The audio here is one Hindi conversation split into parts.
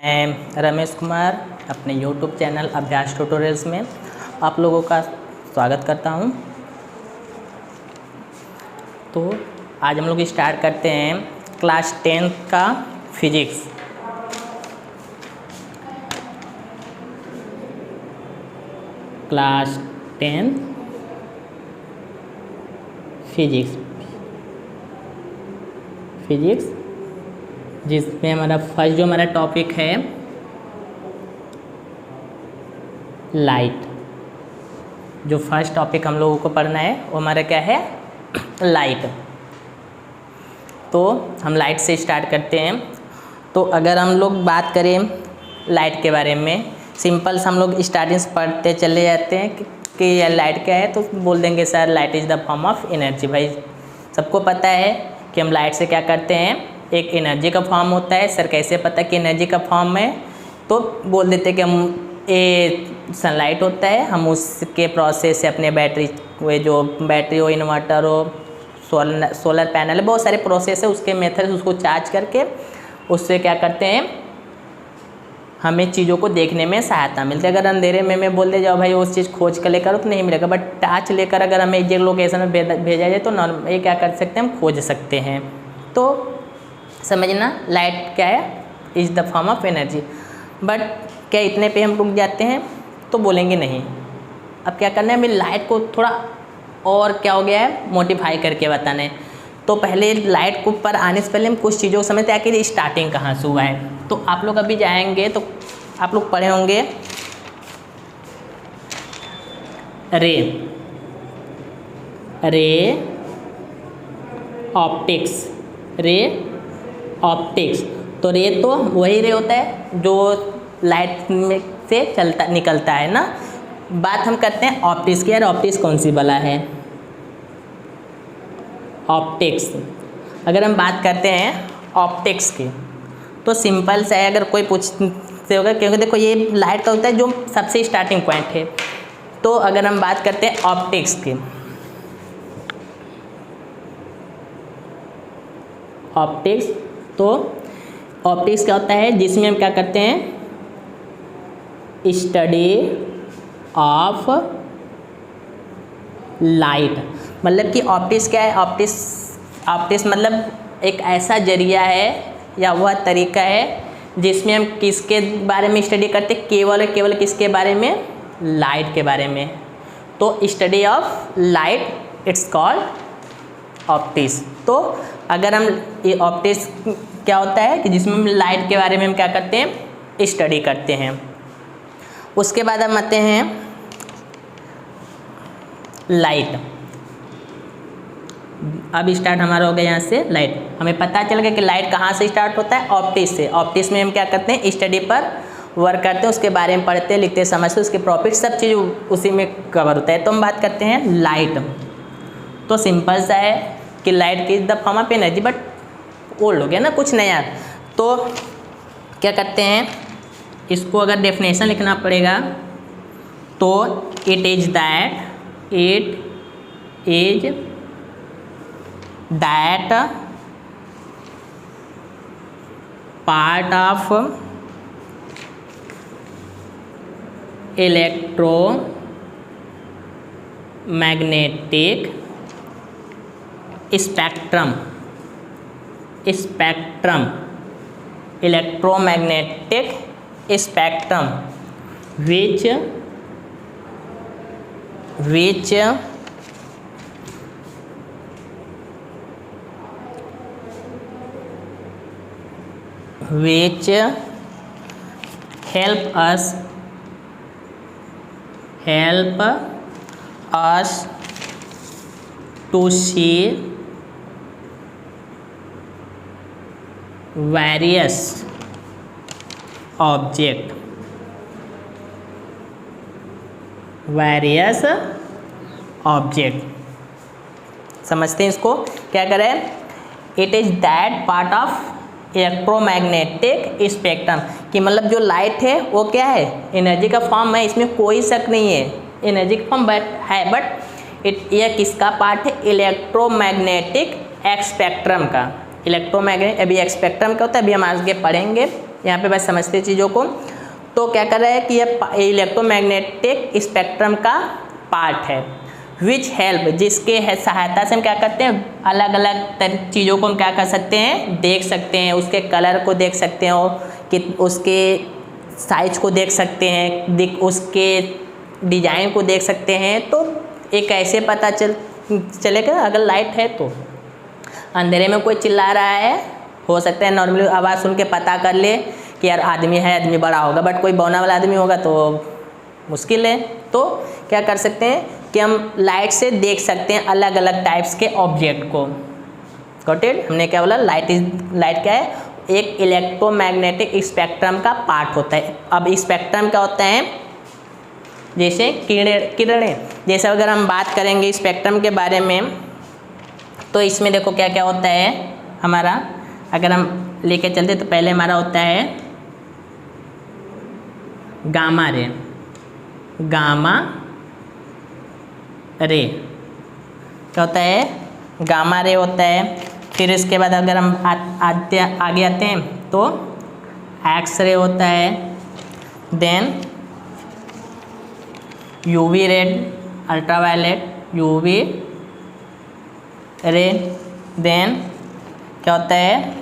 मैं रमेश कुमार अपने YouTube चैनल अभ्यास ट्यूटोरियल्स में आप लोगों का स्वागत करता हूं। तो आज हम लोग स्टार्ट करते हैं क्लास 10 का फिजिक्स। क्लास 10 फिजिक्स जिसमें हमारा फर्स्ट जो हमारा टॉपिक है लाइट। जो फर्स्ट टॉपिक हम लोगों को पढ़ना है वो हमारा क्या है, लाइट। तो हम लाइट से स्टार्ट करते हैं। तो अगर हम लोग बात करें लाइट के बारे में, सिंपल से हम लोग स्टार्टिंग से पढ़ते चले जाते हैं कि यह लाइट क्या है, तो बोल देंगे sir light is the form of energy. भाई सबको पता है कि हम लाइट से क्या करते हैं, एक एनर्जी का फॉर्म होता है। सर कैसे पता कि एनर्जी का फॉर्म है, तो बोल देते कि हम ये सनलाइट होता है, हम उसके प्रोसेस से अपने बैटरी, वो जो बैटरी हो, इन्वर्टर हो, सोलर पैनल है, बहुत सारे प्रोसेस है, उसके मेथड उसको चार्ज करके उससे क्या करते हैं, हमें चीज़ों को देखने में सहायता मिलती है। अगर अंधेरे में मैं बोल दे जाओ भाई उस चीज़ खोज कर लेकर तो नहीं मिलेगा, बट टॉर्च लेकर अगर हमें एक लोकेशन में भेजा जाए तो ये क्या कर सकते हैं, हम खोज सकते हैं। तो समझना लाइट क्या है, is the form of energy. But क्या इतने पे हम रुक जाते हैं, तो बोलेंगे नहीं। अब क्या करना है, हमें लाइट को थोड़ा और क्या हो गया है, मोडिफाई करके बताना है। तो पहले लाइट को ऊपर आने से पहले हम कुछ चीज़ों को समझते हैं कि स्टार्टिंग कहाँ से हुआ है। तो आप लोग अभी जाएंगे तो आप लोग पढ़े होंगे रे ऑप्टिक्स। तो रे तो वही रे होता है जो लाइट में से निकलता है ना। बात हम करते हैं ऑप्टिक्स की। यार ऑप्टिक्स कौन सी बला है, ऑप्टिक्स। अगर हम बात करते हैं ऑप्टिक्स की तो सिंपल सा है, अगर कोई पूछते होगा, क्योंकि देखो ये लाइट का होता है जो सबसे स्टार्टिंग पॉइंट है। तो अगर हम बात करते हैं ऑप्टिक्स की, तो ऑप्टिक्स क्या होता है, जिसमें हम क्या करते हैं, स्टडी ऑफ लाइट। मतलब कि ऑप्टिक्स क्या है, ऑप्टिक्स मतलब एक ऐसा जरिया है या वह तरीका है जिसमें हम किसके बारे में स्टडी करते हैं, केवल किसके बारे में, लाइट के बारे में। तो study of light it's called optics. तो अगर हम ये ऑप्टिक्स क्या होता है कि जिसमें हम लाइट के बारे में हम क्या करते हैं, स्टडी करते हैं। उसके बाद हम आते हैं लाइट। अब स्टार्ट हमारा हो गया यहाँ से लाइट। हमें पता चल गया कि लाइट कहाँ से स्टार्ट होता है, ऑप्टिक्स से। ऑप्टिक्स में हम क्या करते हैं, स्टडी पर वर्क करते हैं, उसके बारे में पढ़ते हैं, लिखते हैं, समझते हैं, उसके प्रॉफिट सब चीज़ उसी में कवर होता है। तो हम बात करते हैं लाइट। तो सिंपल सा है कि लाइट की the form of energy, but old हो गया ना, कुछ नया। तो क्या करते हैं, इसको अगर डेफिनेशन लिखना पड़ेगा तो it is that part of electromagnetic spectrum electromagnetic spectrum which help us to see various object. समझते हैं इसको, क्या करें, it is that part of electromagnetic spectrum, कि मतलब जो लाइट है वो क्या है, एनर्जी का फॉर्म है, इसमें कोई शक नहीं है, एनर्जी का फॉर्म बट यह किसका पार्ट है, इलेक्ट्रोमैग्नेटिक स्पेक्ट्रम का। इलेक्ट्रोमैग्नेट अभी स्पेक्ट्रम क्या होता है, अभी हम आगे पढ़ेंगे यहाँ पे बस समझते चीज़ों को। तो क्या कर रहा है कि ये इलेक्ट्रोमैग्नेटिक स्पेक्ट्रम का पार्ट है, विच हेल्प, जिसके सहायता से हम क्या करते हैं, अलग अलग चीज़ों को हम क्या कर सकते हैं, देख सकते हैं, उसके कलर को देख सकते हो कि उसके साइज को देख सकते हैं, उसके डिजाइन को देख सकते हैं। तो एक ऐसे पता चलेगा अगर लाइट है तो अंधेरे में कोई चिल्ला रहा है, हो सकता है नॉर्मली आवाज़ सुन के पता कर ले कि यार आदमी है, आदमी बड़ा होगा, बट कोई बौना वाला आदमी होगा तो मुश्किल है। तो क्या कर सकते हैं कि हम लाइट से देख सकते हैं अलग अलग टाइप्स के ऑब्जेक्ट को। Got it? हमने क्या बोला, लाइट क्या है, एक इलेक्ट्रोमैग्नेटिक स्पेक्ट्रम का पार्ट होता है। अब स्पेक्ट्रम क्या होता है, जैसे किरणें, जैसे अगर हम बात करेंगे स्पेक्ट्रम के बारे में तो इसमें देखो क्या क्या होता है हमारा, अगर हम लेके चलते तो पहले हमारा होता है गामा रे, गामा रे क्या होता है, गामा रे होता है। फिर इसके बाद अगर हम आगे आते हैं तो एक्स रे होता है, then UV ray, ultraviolet, UV ray, then क्या होता है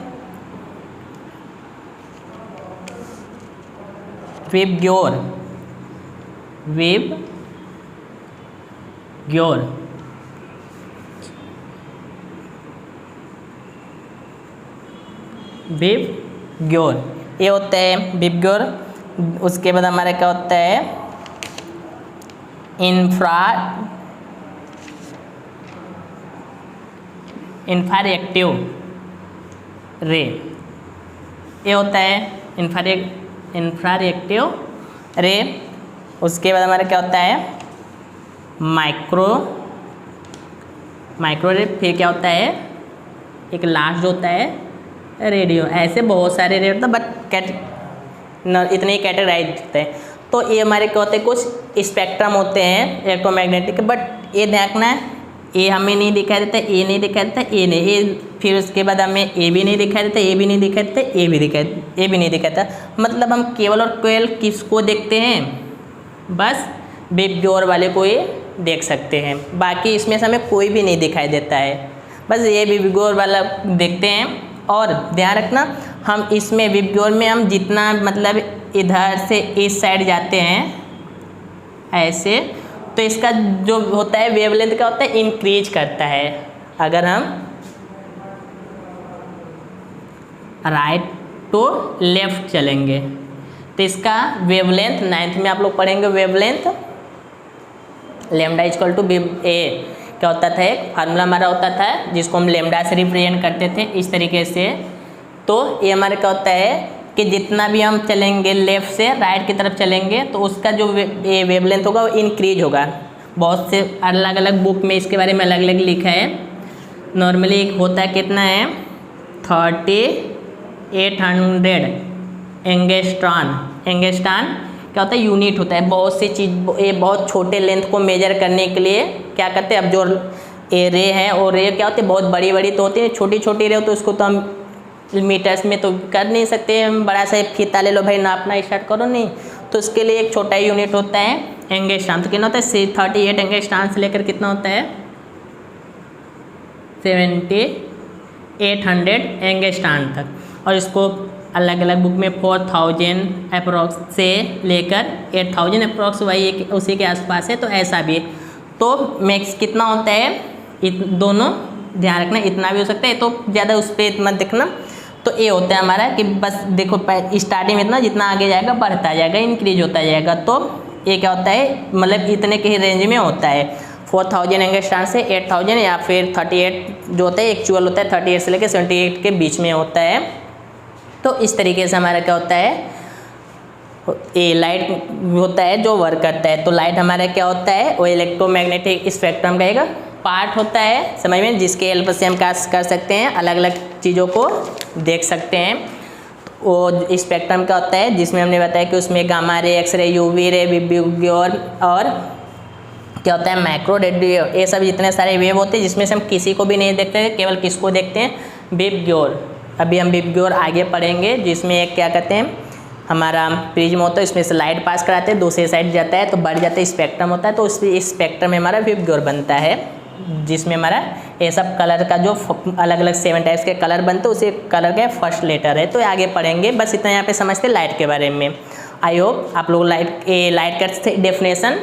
विबग्योर, विबग्योर, विबग्योर ये होता है विबग्योर। उसके बाद हमारा क्या होता है इंफ्रारेक्टिव रे, ये होता है इंफ्रारेक्टिव रे। उसके बाद हमारा क्या होता है माइक्रो रे। फिर क्या होता है एक लास्ट होता है रेडियो। ऐसे बहुत सारे रे होते हैं बट इतने ही कैटेगराइज होते हैं। तो ये हमारे क्या होते हैं, कुछ स्पेक्ट्रम होते हैं इलेक्ट्रोमैग्नेटिक, बट ये देखना है ए हमें नहीं दिखाई देता, ए नहीं दिखाई देता, ए नहीं, ए फिर उसके बाद हमें ए भी नहीं दिखाई देता, ए भी नहीं दिखाई देता, ए भी नहीं दिखाई देता। मतलब हम केवल और केवल किसको देखते हैं, बस विबग्योर वाले को ये देख सकते हैं, बाकी इसमें से हमें कोई भी नहीं दिखाई देता है, बस ये विबग्योर वाला देखते हैं। और ध्यान रखना हम इसमें विबग्योर में हम जितना मतलब इधर से इस साइड जाते हैं ऐसे, तो इसका जो होता है वेवलेंथ क्या होता है, इंक्रीज करता है। अगर हम राइट टू लेफ्ट चलेंगे तो इसका वेवलेंथ 9th में आप लोग पढ़ेंगे, वेवलेंथ लैम्डा इक्वल टू ए क्या होता था, एक फार्मूला हमारा होता था जिसको हम लैम्डा से रिप्रेजेंट करते थे इस तरीके से। तो ये हमारा क्या होता है कि जितना भी हम चलेंगे लेफ़्ट से राइट की तरफ चलेंगे तो उसका जो वेवलेंथ होगा वो इंक्रीज होगा। बहुत से अलग अलग बुक में इसके बारे में अलग अलग लिखा है। नॉर्मली एक होता है कितना है 3800 एंगस्ट्रॉन क्या होता है, यूनिट होता है। बहुत सी चीज़ ये बहुत छोटे लेंथ को मेजर करने के लिए क्या करते हैं, अब जो रे है और रे क्या होती है बहुत बड़ी बड़ी तो होती है, छोटी छोटी रे हो तो उसको तो हम मीटर्स में तो कर नहीं सकते, हम बड़ा सा फीता ले लो भाई नापना स्टार्ट करो, नहीं। तो उसके लिए एक छोटा यूनिट होता है एंगस्ट्रॉन। तो कितना होता है 38 एंगस्ट्रॉन से लेकर कितना होता है 7800 एंगस्ट्रॉन तक। और इसको अलग अलग बुक में 4000 अप्रॉक्स से लेकर 8000 अप्रॉक्स वही उसी के आसपास है। तो ऐसा भी तो मैक्स कितना होता है दोनों ध्यान रखना, इतना भी हो सकता है, तो ज़्यादा उस पर मत देखना। तो ये होता है हमारा कि बस देखो स्टार्टिंग में इतना, जितना आगे जाएगा बढ़ता जाएगा, इंक्रीज होता जाएगा। तो ये क्या होता है मतलब इतने के ही रेंज में होता है 4000 एंगस्ट्रॉन से 8000 या फिर 38 जो होता है एक्चुअल होता है 38 से लेकर 78 के बीच में होता है। तो इस तरीके से हमारा क्या होता है ये लाइट होता है जो वर्क करता है। तो लाइट हमारा क्या होता है वो इलेक्ट्रोमैग्नेटिक स्पेक्ट्रम का एक पार्ट होता है, समझ में, जिसके हेल्प से हम क्या कर सकते हैं अलग अलग चीज़ों को देख सकते हैं। वो स्पेक्ट्रम क्या होता है जिसमें हमने बताया कि उसमें gamma ray, X ray, UV ray, VIBGYOR और क्या होता है माइक्रो रेडियो, ये सब जितने सारे वेव होते हैं जिसमें से हम किसी को भी नहीं देखते, केवल किसको देखते हैं विबग्योर अभी हम बीम की ओर आगे पढ़ेंगे, जिसमें एक क्या कहते हैं हमारा प्रिज्म होता है, इसमें से लाइट पास कराते हैं, दूसरी साइड जाता है तो बढ़ जाता है, स्पेक्ट्रम होता है, तो इस स्पेक्ट्रम में हमारा बीम की ओर बनता है, जिसमें हमारा ये सब कलर का जो अलग अलग 7 टाइप्स के कलर बनते हैं उसी कलर का फर्स्ट लेटर है। तो आगे पढ़ेंगे, बस इतना यहाँ पे समझते लाइट के बारे में। आई होप आप लोग लाइट का डेफिनेशन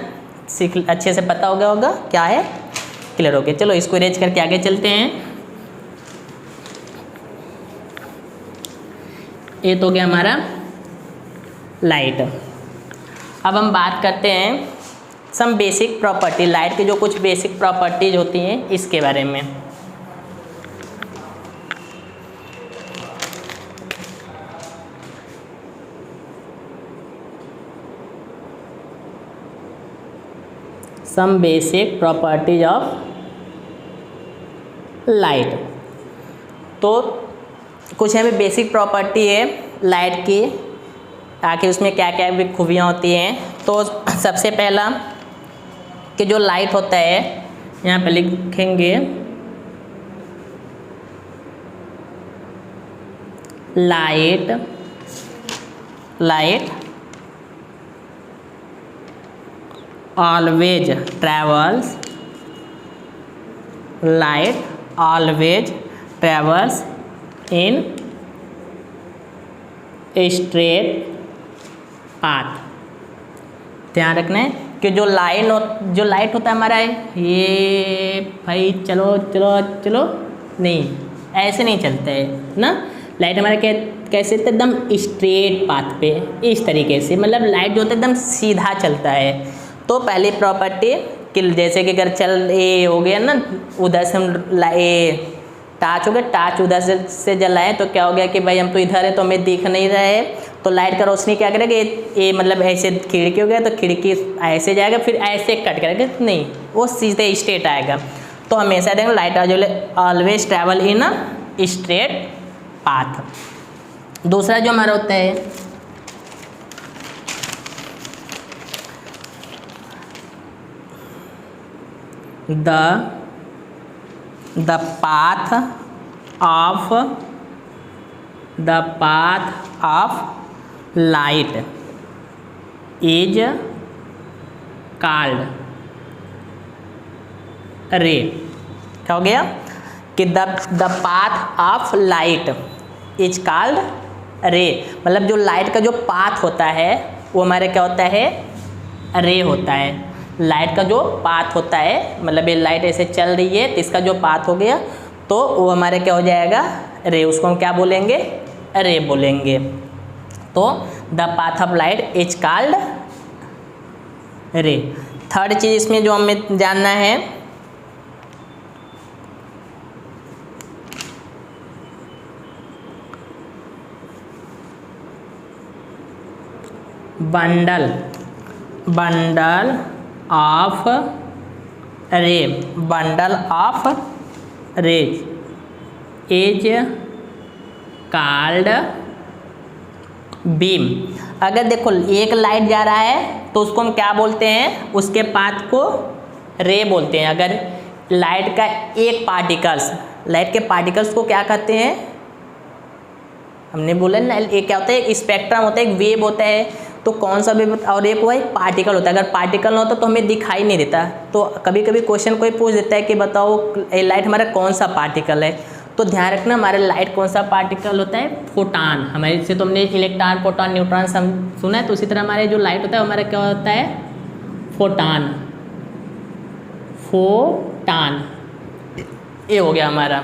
अच्छे से पता हो गया होगा क्या है, क्लियर हो गया। चलो इसको इरेज करके आगे चलते हैं। ये तो हो गया हमारा लाइट। अब हम बात करते हैं सम बेसिक प्रॉपर्टी, लाइट की जो कुछ बेसिक प्रॉपर्टीज होती हैं इसके बारे में। Some basic properties of light. तो कुछ हमें बेसिक प्रॉपर्टी है लाइट की, आखिर उसमें क्या क्या भी खूबियाँ होती हैं। तो सबसे पहला कि जो लाइट होता है, यहाँ पे लिखेंगे light always travels, light always travels in straight path. ध्यान रखना है कि जो लाइट होता है हमारा, ये भाई चलो चलो चलो नहीं, ऐसे नहीं चलता है ना। लाइट हमारा कैसे एकदम स्ट्रेट पाथ पे, इस तरीके से, मतलब लाइट जो होता है एकदम सीधा चलता है। तो पहली प्रॉपर्टी कि जैसे कि अगर ये हो गया ना, उधर से हम टार्च हो गया, टार्च उधर से जलाएं तो क्या हो गया कि भाई हम तो इधर है तो हमें दिख नहीं रहा है, तो लाइट का रोशनी क्या करेगा, ये मतलब ऐसे खिड़की हो गया तो खिड़की ऐसे जाएगा, फिर ऐसे कट करेगा, नहीं वो सीधे स्ट्रेट आएगा। तो हमेशा देखेंगे light always travel in straight path. दूसरा जो हमारा होता है the path of light is called ray। क्या हो गया कि the path of light is called ray, मतलब जो लाइट का जो पाथ होता है वो हमारे क्या होता है, रे होता है। लाइट का जो पाथ होता है, मतलब ये लाइट ऐसे चल रही है तो इसका जो पाथ हो गया तो वो हमारे क्या हो जाएगा, रे, उसको हम क्या बोलेंगे, रे बोलेंगे। तो the path of light is called ray. Third चीज इसमें जो हमें जानना है, bundle of ray, bundle of rays is called beam. अगर देखो एक लाइट जा रहा है तो उसको हम क्या बोलते हैं, उसके पाथ को रे बोलते हैं। अगर लाइट का एक पार्टिकल्स, लाइट के पार्टिकल्स को क्या कहते हैं, हमने बोला ना, एक क्या होता है, एक स्पेक्ट्रम होता है, एक वेव होता है। तो कौन सा वेव और एक वो एक पार्टिकल होता है। अगर पार्टिकल ना होता तो हमें दिखाई नहीं देता। तो कभी कभी क्वेश्चन कोई पूछ देता है कि बताओ ये लाइट हमारा कौन सा पार्टिकल है, तो ध्यान रखना हमारे लाइट कौन सा पार्टिकल होता है, फोटान। हमारे से तो हमने इलेक्ट्रॉन प्रोटॉन न्यूट्रॉन सुना है, तो उसी तरह हमारे जो लाइट होता है हमारा क्या होता है, फोटान। ये हो गया हमारा,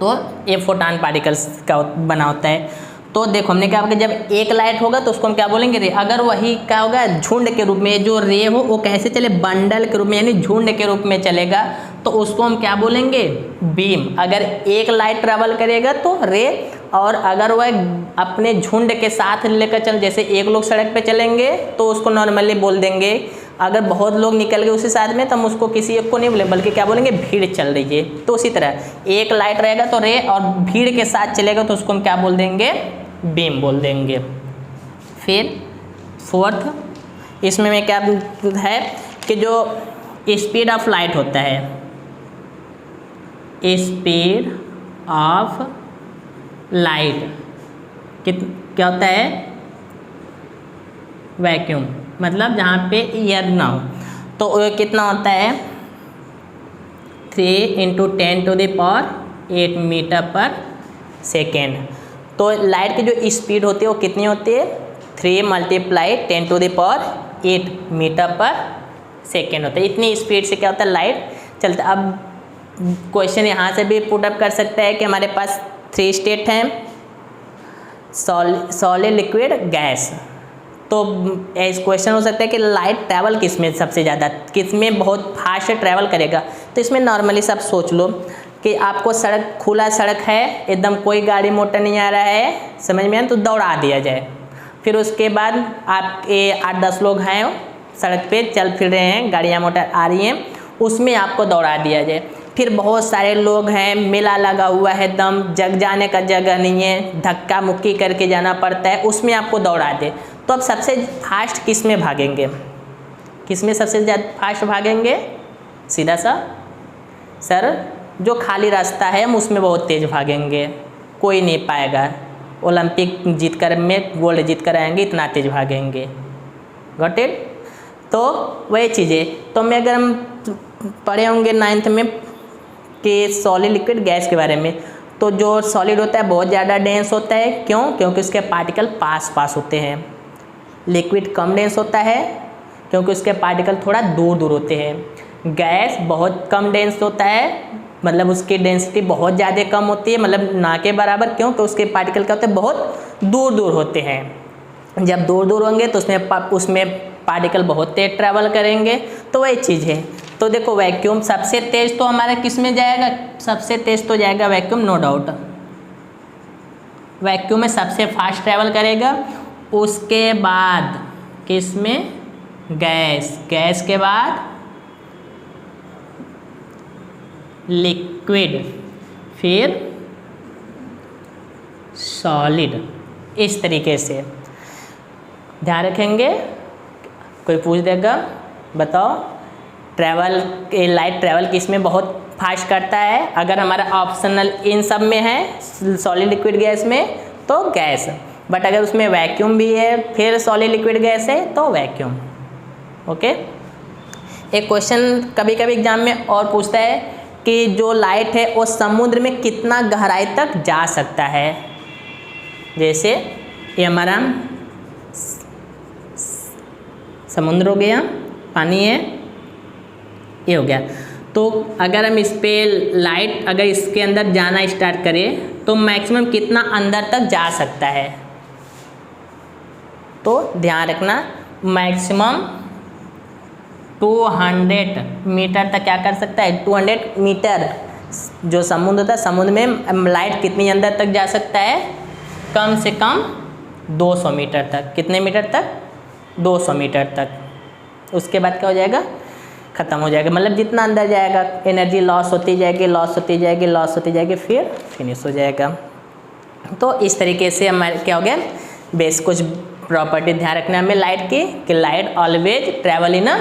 तो ये फोटान पार्टिकल्स का बना होता है। तो देखो हमने क्या, जब एक लाइट होगा तो उसको हम क्या बोलेंगे, रे। अगर वही क्या होगा, झुंड के रूप में, जो रे हो वो कैसे चले, बंडल के रूप में, यानी झुंड के रूप में चलेगा, तो उसको हम क्या बोलेंगे, बीम। अगर एक लाइट ट्रेवल करेगा तो रे, और अगर वह अपने झुंड के साथ लेकर चल, जैसे एक लोग सड़क पे चलेंगे तो उसको नॉर्मली बोल देंगे। अगर बहुत लोग निकल गए उसी साथ में तो हम उसको किसी एक को नहीं बोले, बल्कि क्या बोलेंगे, भीड़ चल रही है। तो उसी तरह एक लाइट रहेगा तो रे, और भीड़ के साथ चलेगा तो उसको हम क्या बोल देंगे, बीम बोल देंगे। फिर फोर्थ इसमें में क्या है कि जो स्पीड ऑफ लाइट होता है, स्पीड ऑफ लाइट क्या होता है, वैक्यूम, मतलब जहाँ पे एयर ना हो, तो वो कितना होता है 3 × 10⁸ मीटर पर सेकेंड। तो लाइट की जो स्पीड होती है वो कितनी होती है 3 × 10⁸ मीटर पर सेकेंड होता है। इतनी स्पीड से क्या होता है लाइट चलता है। अब क्वेश्चन यहाँ से भी पुट अप कर सकता है कि हमारे पास 3 स्टेट हैं, सॉलिड, लिक्विड, गैस। तो इस क्वेश्चन हो सकता है कि लाइट ट्रैवल किस में सबसे ज़्यादा, किस में बहुत फास्ट ट्रैवल करेगा। तो इसमें नॉर्मली सब सोच लो कि आपको सड़क, खुला सड़क है, एकदम कोई गाड़ी मोटर नहीं आ रहा है, समझ में आया, तो दौड़ा दिया जाए। फिर उसके बाद आप 8-10 लोग हैं सड़क पे चल फिर रहे हैं, गाड़ियाँ मोटर आ रही हैं, उसमें आपको दौड़ा दिया जाए। फिर बहुत सारे लोग हैं, मेला लगा हुआ है, एकदम जग जाने का जगह नहीं है, धक्का मुक्की करके जाना पड़ता है, उसमें आपको दौड़ा दे। तो अब सबसे फास्ट किस में भागेंगे, किस में सबसे ज़्यादा फास्ट भागेंगे? सीधा सा सर, जो खाली रास्ता है हम उसमें बहुत तेज़ भागेंगे, कोई नहीं पाएगा, ओलंपिक जीत कर में गोल्ड जीत कर आएंगे, इतना तेज़ भागेंगे। Got it? तो वही चीज़ें तो मैं अगर हम पढ़े होंगे 9th में कि सॉलिड, लिक्विड, गैस के बारे में, तो जो सॉलिड होता है बहुत ज़्यादा डेंस होता है। क्यों? क्योंकि उसके पार्टिकल पास होते हैं। लिक्विड कम डेंस होता है क्योंकि उसके पार्टिकल थोड़ा दूर होते हैं। गैस बहुत कम डेंस होता है, मतलब उसकी डेंसिटी बहुत ज़्यादा कम होती है, मतलब ना के बराबर। क्यों? तो उसके पार्टिकल क्या होते हैं, बहुत दूर होते हैं। जब दूर होंगे तो उसमें पार्टिकल बहुत तेज ट्रैवल करेंगे। तो वही चीज़ है। तो देखो वैक्यूम सबसे तेज़ तो हमारा किस में जाएगा, सबसे तेज़ तो जाएगा वैक्यूम, नो डाउट। वैक्यूम में सबसे फास्ट ट्रैवल करेगा। उसके बाद किस में? गैस, गैस के बाद लिक्विड, फिर सॉलिड। इस तरीके से ध्यान रखेंगे। कोई पूछ देगा बताओ ट्रैवल, लाइट ट्रैवल किस में बहुत फास्ट करता है? अगर हमारा ऑप्शनल इन सब में है, सॉलिड, लिक्विड, गैस में, तो गैस। बट अगर उसमें वैक्यूम भी है, फिर सॉलिड, लिक्विड, गैस है, तो वैक्यूम। ओके। एक क्वेश्चन कभी कभी एग्जाम में और पूछता है कि जो लाइट है वो समुद्र में कितना गहराई तक जा सकता है। जैसे ये हमारा समुद्र हो गया, पानी है, ये हो गया। तो अगर हम इस पे लाइट अगर इसके अंदर जाना स्टार्ट करें तो मैक्सिमम कितना अंदर तक जा सकता है? तो ध्यान रखना, मैक्सिमम 200 मीटर तक क्या कर सकता है? 200 मीटर जो समुद्र होता है, समुद्र में लाइट कितनी अंदर तक जा सकता है? कम से कम 200 मीटर तक। कितने मीटर तक? 200 मीटर तक। उसके बाद क्या हो जाएगा? ख़त्म हो जाएगा। मतलब जितना अंदर जाएगा एनर्जी लॉस होती जाएगी, लॉस होती जाएगी, लॉस होती जाएगी, फिर फिनिश हो जाएगा। तो इस तरीके से हमारे क्या हो गया, बेस कुछ प्रॉपर्टी ध्यान रखना हमें लाइट की, कि light always travel in a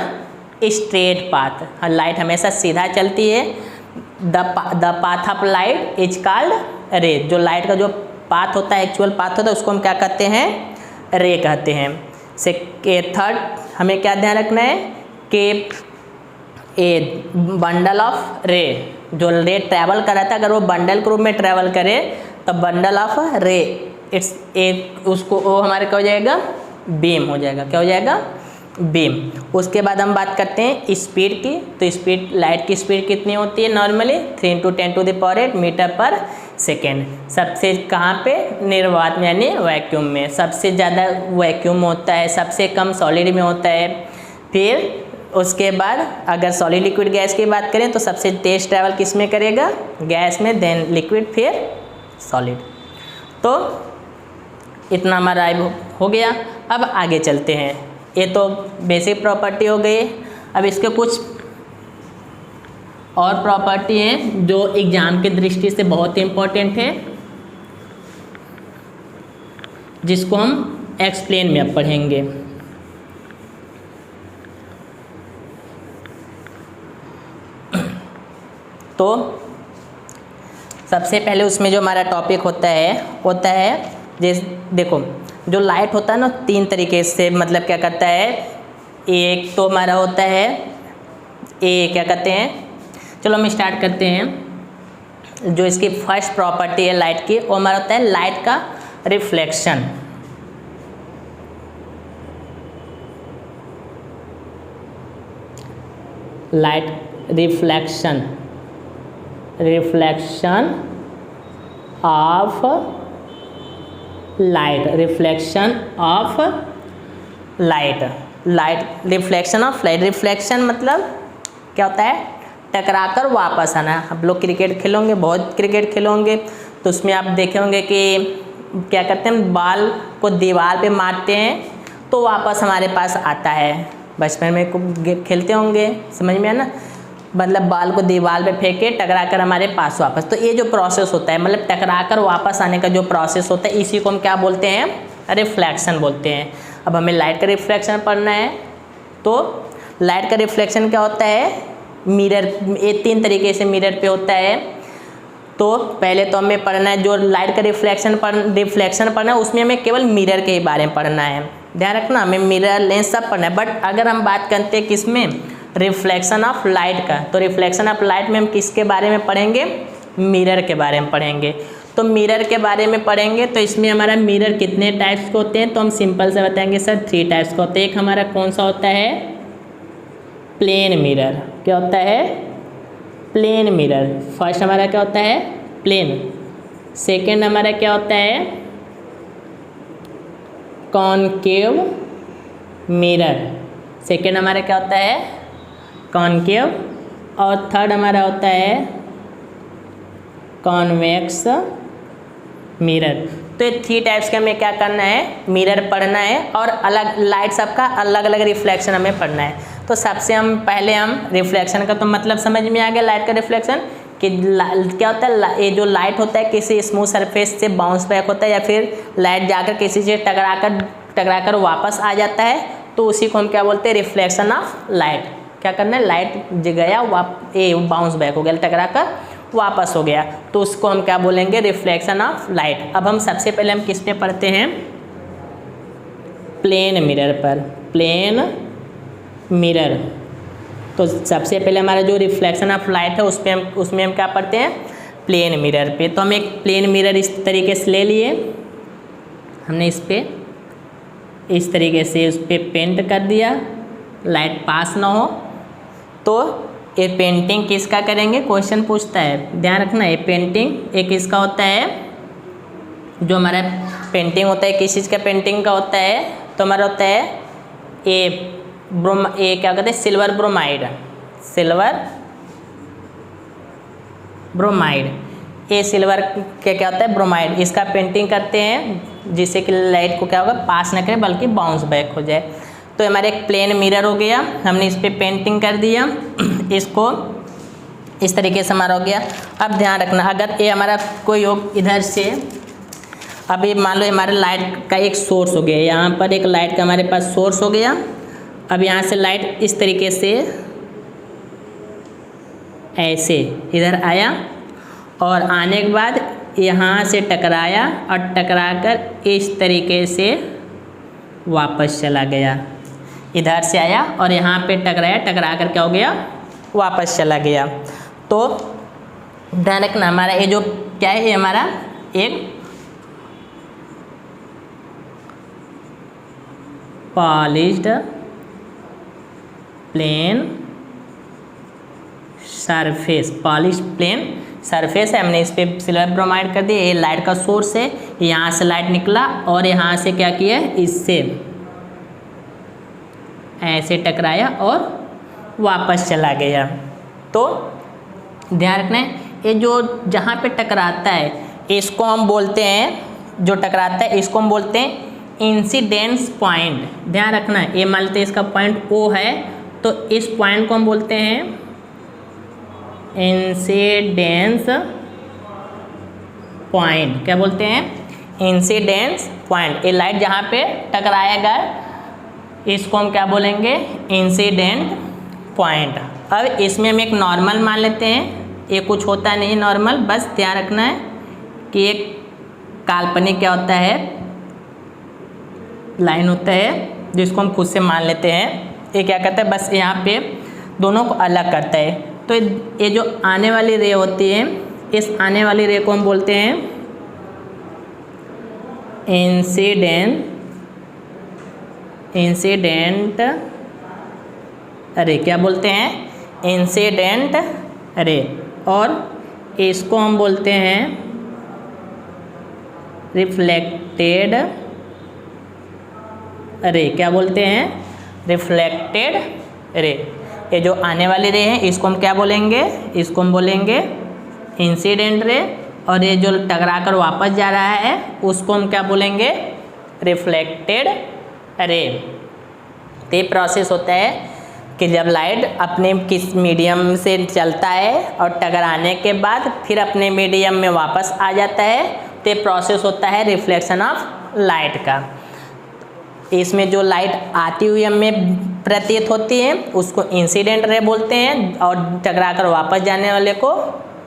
straight path. Light हमेशा सीधा चलती है। The path of light is called रे। जो लाइट का जो पाथ होता है, एक्चुअल पाथ होता है, उसको हम क्या कहते हैं? रे कहते हैं। थर्ड हमें क्या ध्यान रखना है कि ए बंडल ऑफ रे, जो रे ट्रैवल कर रहा था, अगर वो बंडल के रूप में ट्रैवल करे तो बंडल ऑफ रे इट्स एक, उसको वो हमारे क्या हो जाएगा? बीम हो जाएगा। क्या हो जाएगा? बीम। उसके बाद हम बात करते हैं स्पीड की। तो स्पीड, लाइट की स्पीड कितनी होती है नॉर्मली? 3 × 10⁸ मीटर पर सेकेंड। सबसे कहाँ पे? निर्वात में, यानी वैक्यूम में सबसे ज़्यादा वैक्यूम होता है, सबसे कम सॉलिड में होता है। फिर उसके बाद अगर सॉलिड, लिक्विड, गैस की बात करें तो सबसे तेज ट्रैवल किस में करेगा? गैस में, देन लिक्विड, फिर सॉलिड। तो इतना हमारा हो गया। अब आगे चलते हैं। ये तो बेसिक प्रॉपर्टी हो गई। अब इसके कुछ और प्रॉपर्टी हैं जो एग्जाम की दृष्टि से बहुत इम्पोर्टेंट है, जिसको हम एक्सप्लेन में अब पढ़ेंगे। तो सबसे पहले उसमें जो हमारा टॉपिक होता है जैसे देखो, जो लाइट होता है ना 3 तरीके से मतलब क्या करता है। एक तो हमारा होता है क्या कहते हैं, चलो हम स्टार्ट करते हैं। जो इसकी फर्स्ट प्रॉपर्टी है लाइट की, वो हमारा होता है लाइट का reflection. Light reflection of light, reflection of light, reflection of light. Reflection मतलब क्या होता है, टकराकर वापस आना। आप लोग क्रिकेट खेलोगे, बहुत क्रिकेट खेलोगे, तो उसमें आप देखे होंगे कि क्या करते हैं, बॉल को दीवार पे मारते हैं तो वापस हमारे पास आता है। बचपन में खूब खेलते होंगे, समझ में है ना, मतलब बॉल को दीवार पे फेंके टकराकर हमारे पास वापस। तो ये जो प्रोसेस होता है, मतलब टकराकर वापस आने का जो प्रोसेस होता है, इसी को हम क्या बोलते हैं, रिफ्लेक्शन बोलते हैं। अब हमें लाइट का रिफ्लेक्शन पढ़ना है, तो लाइट का रिफ्लेक्शन क्या होता है, मिरर, ये 3 तरीके से मिरर पे होता है। तो पहले तो हमें पढ़ना है, जो लाइट का रिफ्लेक्शन पढ़ना है, उसमें हमें केवल मिरर के बारे में पढ़ना है। ध्यान रखना, हमें मिरर लेंस सब पढ़ना है। बट अगर हम बात करते हैं किसमें, रिफ्लेक्शन ऑफ लाइट का, तो रिफ्लेक्शन ऑफ लाइट में हम किसके बारे में पढ़ेंगे, मिरर के बारे में पढ़ेंगे। तो मिरर के बारे में पढ़ेंगे तो इसमें हमारा मिरर कितने टाइप्स के होते हैं, तो हम सिंपल से बताएंगे सर 3 टाइप्स का होते हैं। एक हमारा कौन सा होता है, प्लेन मिरर। क्या होता है, प्लेन मिरर। फर्स्ट हमारा क्या होता है, प्लेन। सेकेंड हमारा क्या होता है, कॉनकेव मिरर। सेकेंड हमारा क्या होता है, कॉनकेव। और थर्ड हमारा होता है कॉन्वेक्स मिरर। तो ये 3 टाइप्स के हमें क्या करना है, मिरर पढ़ना है, और अलग लाइट सबका अलग अलग रिफ्लेक्शन हमें पढ़ना है। तो सबसे पहले हम रिफ्लेक्शन का तो मतलब समझ में आ गया, लाइट का रिफ्लेक्शन कि क्या होता है, ये जो लाइट होता है किसी स्मूथ सरफेस से बाउंस बैक होता है, या फिर लाइट जाकर किसी से टकराकर वापस आ जाता है, तो उसी को हम क्या बोलते हैं, रिफ्लेक्शन ऑफ लाइट। क्या करना है, लाइट गया बाउंस बैक हो गया, टकराकर वापस हो गया, तो उसको हम क्या बोलेंगे, रिफ्लेक्शन ऑफ लाइट। अब हम सबसे पहले हम किस पे पढ़ते हैं, प्लेन मिरर पर। प्लेन मिरर, तो सबसे पहले हमारा जो रिफ्लेक्शन ऑफ लाइट है उसमें हम क्या पढ़ते हैं, प्लेन मिरर पे। तो हम एक प्लेन मिरर इस तरीके से ले लिए, हमने इस पे इस तरीके से उस पर पेंट कर दिया, लाइट पास ना हो। तो ये पेंटिंग किसका करेंगे, क्वेश्चन पूछता है, ध्यान रखना। ये पेंटिंग एक इसका होता है, जो हमारा पेंटिंग होता है किस चीज़ का पेंटिंग का होता है, तो हमारा होता है ये क्या कहते हैं, सिल्वर ब्रोमाइड। ये सिल्वर क्या होता है, ब्रोमाइड। इसका पेंटिंग करते हैं जिससे कि लाइट को क्या होगा, पास न करे बल्कि बाउंस बैक हो जाए। तो हमारे एक प्लेन मिरर हो गया, हमने इस पर पेंटिंग कर दिया, इसको इस तरीके से हमारा हो गया। अब ध्यान रखना, अगर ये हमारा कोई इधर से, अभी मान लो हमारे लाइट का एक सोर्स हो गया, यहाँ पर एक लाइट का हमारे पास सोर्स हो गया। अब यहाँ से लाइट इस तरीके से ऐसे इधर आया, और आने के बाद यहाँ से टकराया, और टकराकर इस तरीके से वापस चला गया। इधर से आया और यहाँ पे टकराया, टकराकर क्या हो गया, वापस चला गया। तो ध्यान रखना, हमारा ये जो क्या है, ये हमारा एक polished plane surface, polish plane surface है। हमने इस पर सिल्वर ब्रोमाइड कर दिया, ये लाइट का सोर्स है, यहाँ से लाइट निकला और यहाँ से क्या किया, इससे ऐसे टकराया और वापस चला गया। तो ध्यान रखना है, ये जो जहाँ पे टकराता है इसको हम बोलते हैं, जो टकराता है इसको हम बोलते हैं इंसिडेंस पॉइंट। ध्यान रखना, ये मान लेते हैं इसका पॉइंट O है, तो इस पॉइंट को हम बोलते हैं इंसिडेंस पॉइंट। क्या बोलते हैं, इंसिडेंस पॉइंट। ये लाइट जहाँ पे टकराएगा इसको हम क्या बोलेंगे, इंसिडेंट पॉइंट। अब इसमें हम एक नॉर्मल मान लेते हैं, ये कुछ होता नहीं नॉर्मल, बस ध्यान रखना है कि एक काल्पनिक क्या होता है, लाइन होता है जिसको हम खुद से मान लेते हैं। ये क्या करता है, बस यहाँ पे दोनों को अलग करता है। तो ये जो आने वाली रे होती है, इस आने वाली रे को हम बोलते हैं इंसिडेंट रे। क्या बोलते हैं, इंसिडेंट रे। और इसको हम बोलते हैं रिफ्लेक्टेड रे। क्या बोलते हैं, रिफ्लेक्टेड रे। ये जो आने वाली रे है इसको हम क्या बोलेंगे, इसको हम बोलेंगे इंसिडेंट रे। और ये जो टकरा कर वापस जा रहा है उसको हम क्या बोलेंगे, रिफ्लेक्टेड रे। तो ये प्रोसेस होता है कि जब लाइट अपने किस मीडियम से चलता है और टकराने के बाद फिर अपने मीडियम में वापस आ जाता है, तो ये प्रोसेस होता है रिफ्लेक्शन ऑफ लाइट का। इसमें जो लाइट आती हुई हमें प्रतीत होती है उसको इंसिडेंट रे बोलते हैं, और टकरा कर वापस जाने वाले को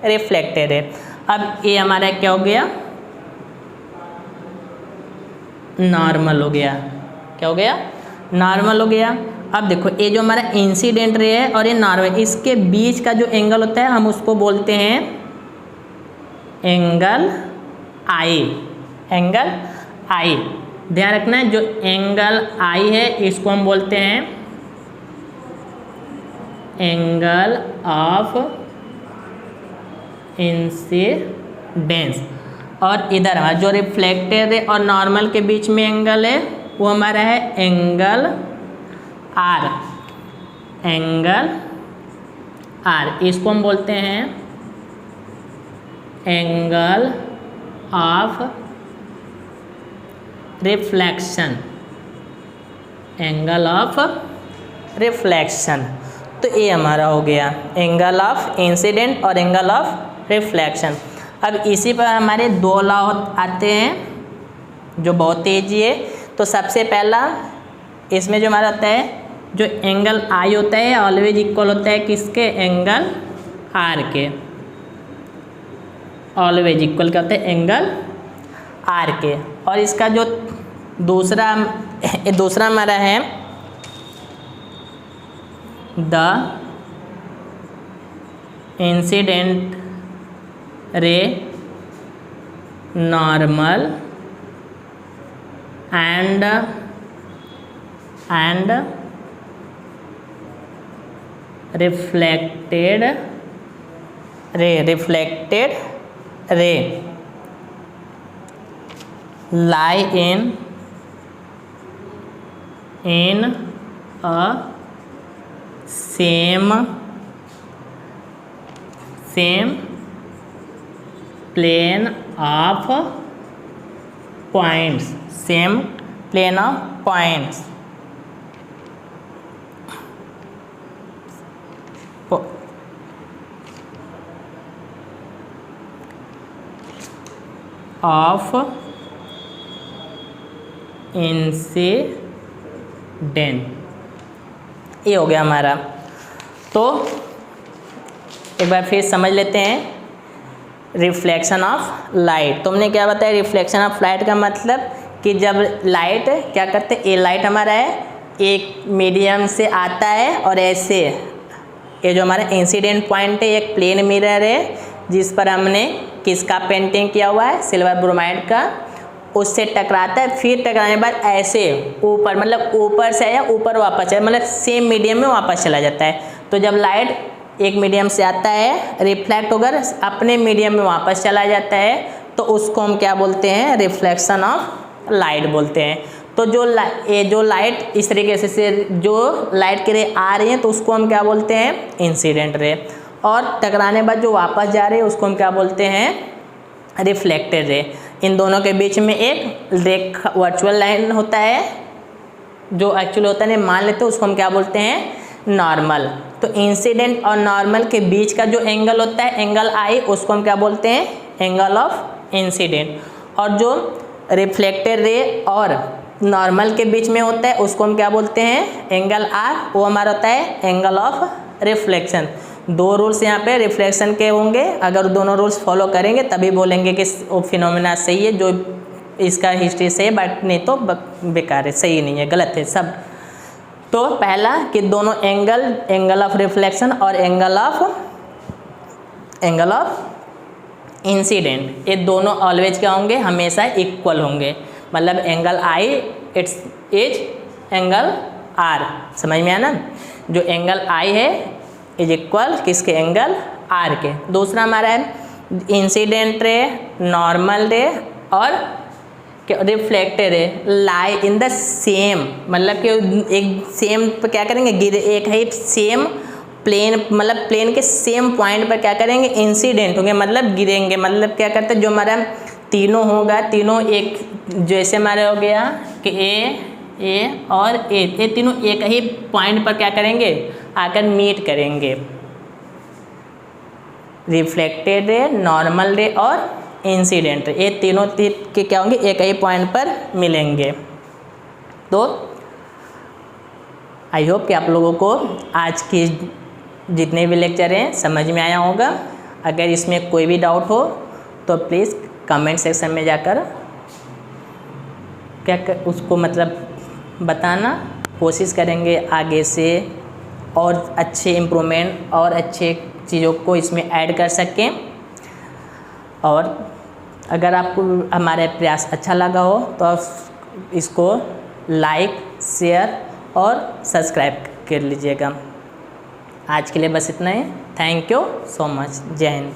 रिफ्लेक्टेड रे। अब ये हमारा क्या हो गया, नॉर्मल हो गया। क्या हो गया, नॉर्मल हो गया। अब देखो ये जो हमारा इंसिडेंट रे है और ये नॉर्मल, इसके बीच का जो एंगल होता है हम उसको बोलते हैं एंगल आई। एंगल आई, ध्यान रखना है, जो एंगल आई है इसको हम बोलते हैं एंगल ऑफ इंसिडेंस। और इधर हमारा जो रिफ्लेक्टेड है और नॉर्मल के बीच में एंगल है वो हमारा है एंगल आर। एंगल आर, इसको हम बोलते हैं angle of reflection. Angle of reflection, तो ये हमारा हो गया एंगल ऑफ इंसिडेंट और एंगल ऑफ रिफ्लेक्शन। अब इसी पर हमारे दो लॉ आते हैं जो बहुत तेजी है। तो सबसे पहला इसमें जो हमारा होता है, जो एंगल आई होता है ऑलवेज इक्वल होता है किसके, एंगल आर के। ऑलवेज इक्वल क्या होता है, एंगल आर के। और इसका जो दूसरा हमारा है the incident ray normal and reflected ray lie in a same plane of points, same plane of points. of incident, ये हो गया हमारा। तो एक बार फिर समझ लेते हैं रिफ्लेक्शन ऑफ लाइट। तुमने क्या बताया, रिफ्लेक्शन ऑफ लाइट का मतलब कि जब लाइट क्या करते हैं, ये लाइट हमारा है एक मीडियम से आता है और ऐसे ये जो हमारा इंसिडेंट पॉइंट है एक प्लेन मिरर है जिस पर हमने किसका पेंटिंग किया हुआ है, सिल्वर ब्रोमाइड का, उससे टकराता है। फिर टकराने के बाद ऐसे ऊपर, मतलब ऊपर से आया ऊपर वापस आया, मतलब सेम मीडियम में वापस चला जाता है। तो जब लाइट एक मीडियम से आता है, रिफ्लेक्ट होकर अपने मीडियम में वापस चला जाता है, तो उसको हम क्या बोलते हैं, रिफ्लेक्शन ऑफ लाइट बोलते हैं। तो जो लाइट इस तरीके से जो लाइट की रे आ रही है तो उसको हम क्या बोलते हैं, इंसिडेंट रे। और टकराने के बाद जो वापस जा रही है उसको हम क्या बोलते हैं, रिफ्लेक्टेड रे। इन दोनों के बीच में एक रेखा वर्चुअल लाइन होता है जो एक्चुअली होता है, मान लेते हैं उसको हम क्या बोलते हैं, नॉर्मल। तो इंसिडेंट और नॉर्मल के बीच का जो एंगल होता है, एंगल आई, उसको हम क्या बोलते हैं, एंगल ऑफ इंसिडेंट। और जो रिफ्लेक्टेड रे और नॉर्मल के बीच में होता है उसको हम क्या बोलते हैं, एंगल आर, वो हमारा होता है एंगल ऑफ रिफ्लेक्शन। दो रूल्स यहाँ पे रिफ्लेक्शन के होंगे, अगर दोनों रूल्स फॉलो करेंगे तभी बोलेंगे कि वो फिनोमेना सही है, जो इसका हिस्ट्री सही है, बट नहीं तो बेकार है, सही नहीं है, गलत है सब। तो पहला कि दोनों एंगल ऑफ रिफ्लेक्शन और एंगल ऑफ इंसिडेंट, ये दोनों ऑलवेज क्या होंगे, हमेशा इक्वल होंगे। मतलब angle I it's is angle R, समझ में आया ना। जो एंगल आई है इज इक्वल किसके, एंगल आर के। दूसरा हमारा है इंसिडेंट रे, नॉर्मल रे और reflected ray lie in the same, मतलब कि एक सेम पर क्या करेंगे, एक है सेम प्लेन, मतलब प्लेन के सेम पॉइंट पर क्या करेंगे, इंसिडेंट होंगे, मतलब गिरेंगे। मतलब क्या करते हैं, जो हमारा तीनों होगा, तीनों एक, जैसे हमारे हो गया कि ए और ए, ये तीनों एक ही पॉइंट पर क्या करेंगे, आकर मीट करेंगे। रिफ्लेक्टेड रे, नॉर्मल रे और इंसिडेंट रे, ये तीनों के क्या होंगे, एक ही पॉइंट पर मिलेंगे। तो आई होप कि आप लोगों को आज की जितने भी लेक्चर हैं समझ में आया होगा। अगर इसमें कोई भी डाउट हो तो प्लीज़ कमेंट सेक्शन में जाकर उसको मतलब बताना, कोशिश करेंगे आगे से और अच्छे इम्प्रूवमेंट और अच्छे चीज़ों को इसमें ऐड कर सकें। और अगर आपको हमारा प्रयास अच्छा लगा हो तो आप इसको लाइक, शेयर और सब्सक्राइब कर लीजिएगा। आज के लिए बस इतना ही। Thank you so much. जय हिंद।